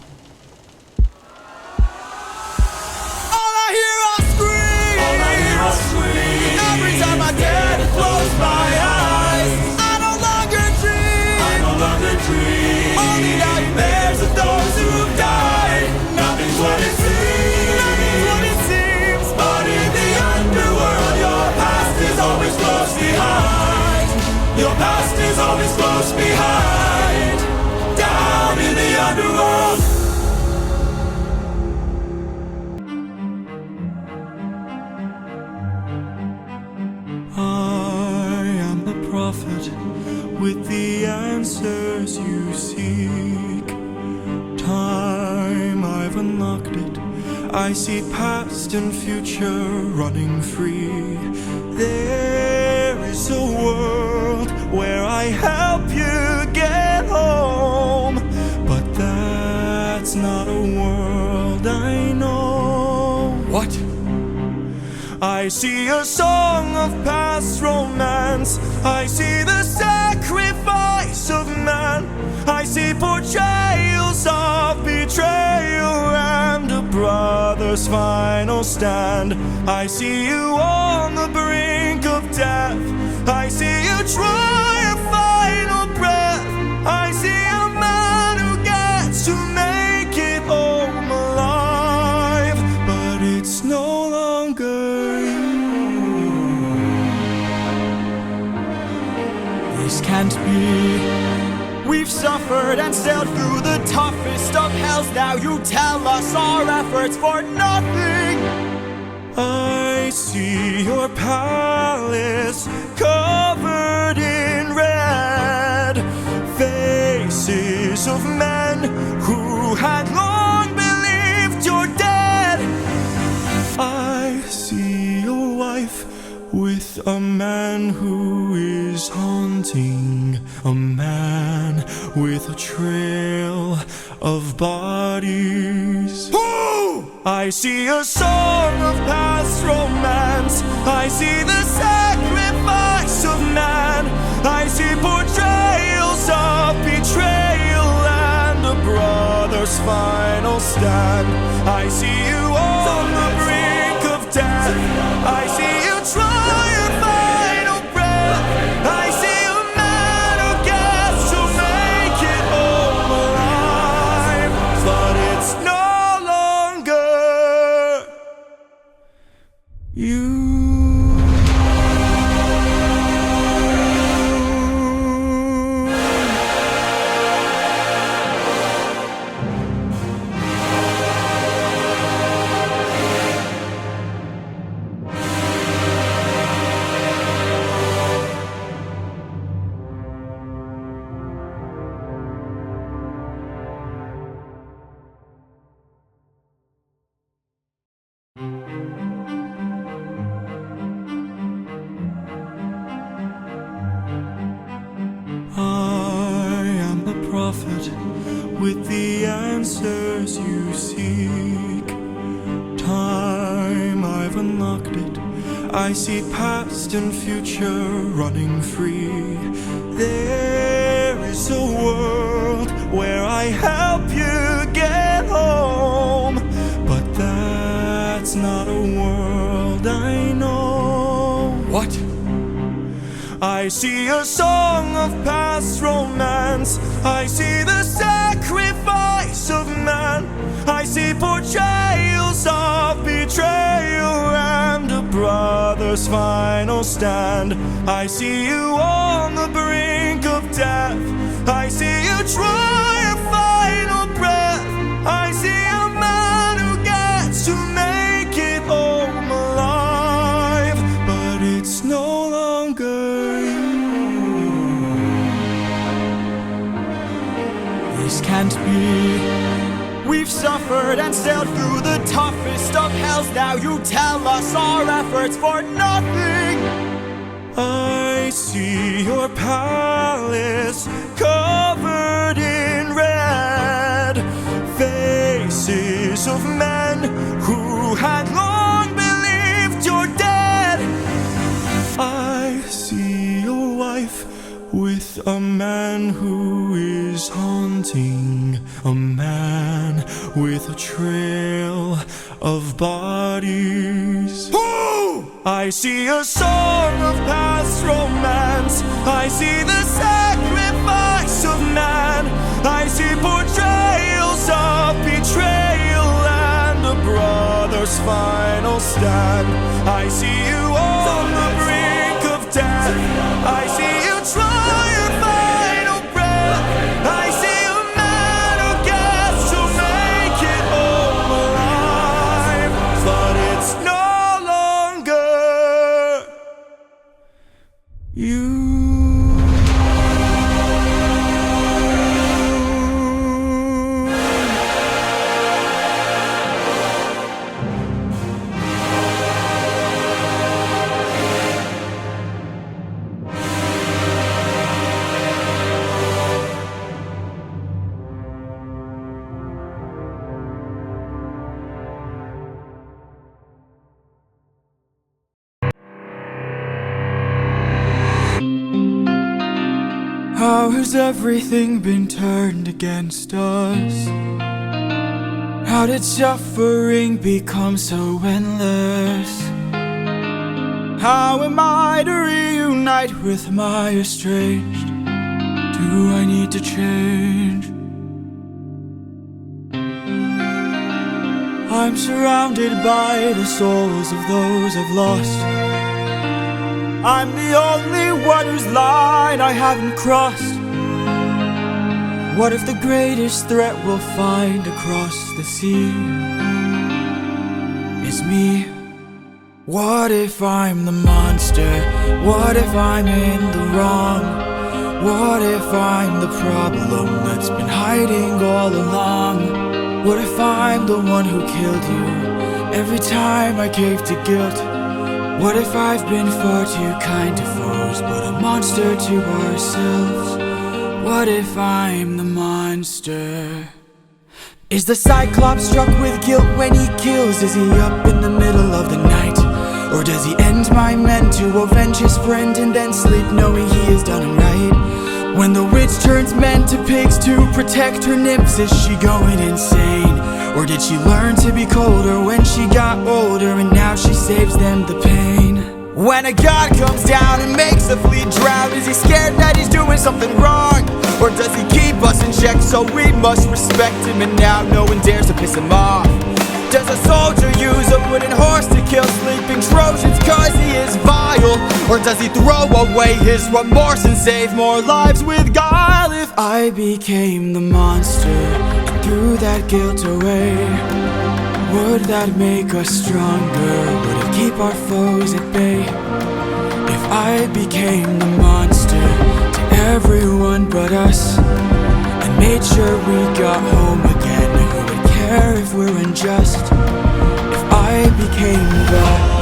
All I hear are screams. All I hear are screams. Every time I dare to close my eyes, I no longer dream. I no longer dream. Only nightmares of those who've died. Nothing's what it seems. Nothing's what it seems. But in the underworld, your past is always close behind. Your past is always close behind. Down in the underworld. I am the prophet with the answers you seek. Time, I've unlocked it. I see past and future running free. There is a world where I help you get home, but that's not a world I know. What? I see a song of past romance. I see the sacrifice of man. I see portrayals of betrayal and a brother's final stand. I see you on the brink of death. I see you try a final breath. I see a man who gets to make it home alive, but be. We've suffered and sailed through the toughest of hells. Now you tell us our efforts for nothing. I see your palace covered in red, faces of men who had long believed you're dead. I see your wife with a man who is haunting, a man with a trail of bodies. Who? I see a song of past romance. I see the sacrifice of man. I see portrayals of betrayal and a brother's final stand. I see you on the brink of death. I see you try your final breath. I see a man who gets to make it home alive, but it's no longer you. With the answers you seek, time I've unlocked it. I see past and future running free. There is a world where I help you get home, but that's not a world I know. What? I see a song of past romance. I see the sacrifice of man. I see portrayals of betrayal and a brother's final stand. I see you on the brink of death. I see you try your final breath. I see a man who gets to make it home alive, but it's no longer you. This can't be. We've suffered and sailed through the toughest of hells. Now you tell us our efforts for nothing. I see your palace covered in red, faces of men who had long believed you're dead. I see your wife with a man who is haunting, a man with a trail of bodies. Who? I see a song of past romance. I see the sacrifice of man. I see portrayals of betrayal and a brother's final stand. I see you on the brink of death. I see you try your final breath. I see a man who gets to make it home alive, but it's no longer you. How has everything been turned against us? How did suffering become so endless? How am I to reunite with my estranged? Do I need to change? I'm surrounded by the souls of those I've lost. I'm the only one whose line I haven't crossed. What if the greatest threat we'll find across the sea is me? What if I'm the monster? What if I'm in the wrong? What if I'm the problem that's been hiding all along? What if I'm the one who killed you every time I cave to guilt? What if I've been far too kind to foes, but a monster to ourselves? What if I'm the monster? Is the Cyclops struck with guilt when he kills? Is he up in the middle of the night? Or does he end my men to avenge his friend and then sleep knowing he has done him right? When the witch turns men to pigs to protect her nymphs, is she going insane? Or did she learn to be colder when she got older and now she saves them the pain? When a god comes down and makes a fleet drown, is he scared that he's doing something wrong? Or does he keep us in check so we must respect him and now no one dares to piss him off? Does a soldier use a wooden horse to kill sleeping Trojans cause he is vile? Or does he throw away his remorse and save more lives with guile? If I became the monster and threw that guilt away, would that make us stronger? Would it keep our foes at bay? If I became the monster to everyone but us and made sure we got home again, who would care if we're unjust? If I became the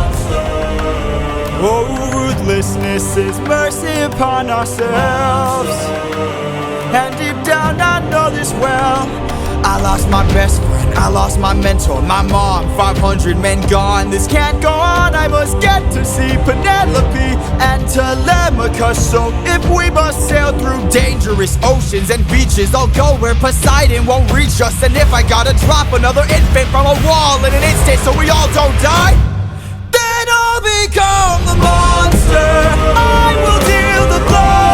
Oh, ruthlessness is mercy upon ourselves. And deep down I know this well. I lost my best friend, I lost my mentor, my mom, 500 men gone. This can't go on, I must get to see Penelope and Telemachus. So if we must sail through dangerous oceans and beaches, I'll go where Poseidon won't reach us. And if I gotta drop another infant from a wall in an instant so we all don't die, then I'll become the monster. I will deal the blow.